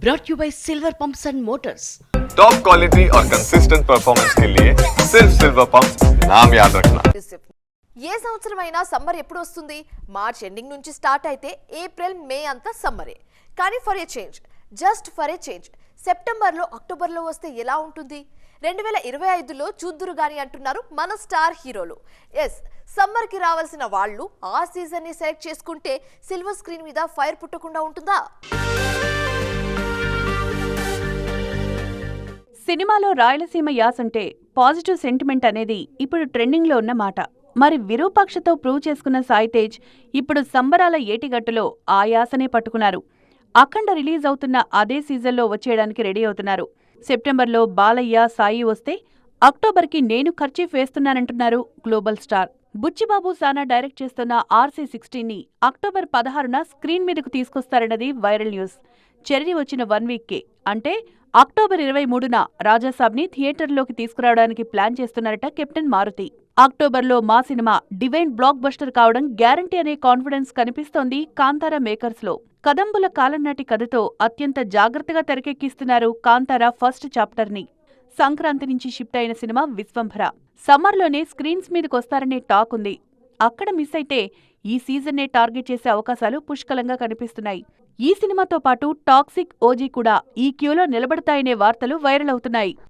brought you by Silver Pumps and Motors. Top quality और consistent performance के लिए सिर्फ सिल्वर पंप्स नाम याद रखना। ఏ సంవత్సరమైనా సమ్మర్ ఎప్పుడు వస్తుంది? మార్చ్ ఎండింగ్ నుంచి స్టార్ట్ అయితే ఏప్రిల్ మే అంతా సమ్మరే. కానీ ఫర్ ఏ చేంజ్ సెప్టెంబర్లో అక్టోబర్లో వస్తే ఎలా ఉంటుంది? 2025లో చూద్దురు గాని అంటున్నారు మన స్టార్ హీరోలు. ఎస్, సమ్మర్కి రావాల్సిన వాళ్ళు ఆ సీజన్ని సెలెక్ట్ చేసుకుంటే సిల్వర్ స్క్రీన్ మీద ఫైర్ పుట్టకుండా ఉంటుందా? సినిమాలో రాయలసీమ యాసంటే పాజిటివ్ సెంటిమెంట్ అనేది ఇప్పుడు ట్రెండింగ్లో ఉన్న మాట. మరి విరూపాక్షతో ప్రూవ్ చేసుకున్న సాయి తేజ్ ఇప్పుడు సంబరాల ఏటిగట్టులో ఆ యాసనే పట్టుకున్నారు. అఖండ రిలీజ్ అవుతున్న అదే సీజన్లో వచ్చేయడానికి రెడీ అవుతున్నారు. సెప్టెంబర్లో బాలయ్య, సాయి వస్తే అక్టోబర్కి నేను ఖర్చీఫ్ వేస్తున్నానంటున్నారు గ్లోబల్ స్టార్. బుచ్చిబాబు సానా డైరెక్ట్ చేస్తున్న RC16ని అక్టోబర్ 16న స్క్రీన్ మీదకు తీసుకొస్తారన్నది వైరల్ న్యూస్. చెర్రీ వచ్చిన 1 వీక్కే అంటే అక్టోబర్ 23న రాజాసాబ్ని థియేటర్లోకి తీసుకురావడానికి ప్లాన్ చేస్తున్నారట కెప్టెన్ మారుతి. అక్టోబర్లో మా సినిమా డివైన్ బ్లాక్ బస్టర్ కావడం గ్యారంటీ అనే కాన్ఫిడెన్స్ కనిపిస్తోంది కాంతారా మేకర్స్లో. కదంబుల కాలం నాటి కథతో అత్యంత జాగ్రత్తగా తెరకెక్కిస్తున్నారు కాంతారా ఫస్ట్ చాప్టర్ని. సంక్రాంతి నుంచి షిఫ్ట్ అయిన సినిమా విశ్వంభర. సమ్మర్లోనే స్క్రీన్స్ మీదకొస్తారనే టాక్ ఉంది. అక్కడ మిస్ అయితే ఈ సీజన్నే టార్గెట్ చేసే అవకాశాలు పుష్కలంగా కనిపిస్తున్నాయి. ఈ సినిమాతో పాటు టాక్సిక్, ఓజీ కూడా ఈ క్యూలో నిలబడతాయనే వార్తలు వైరల్ అవుతున్నాయి.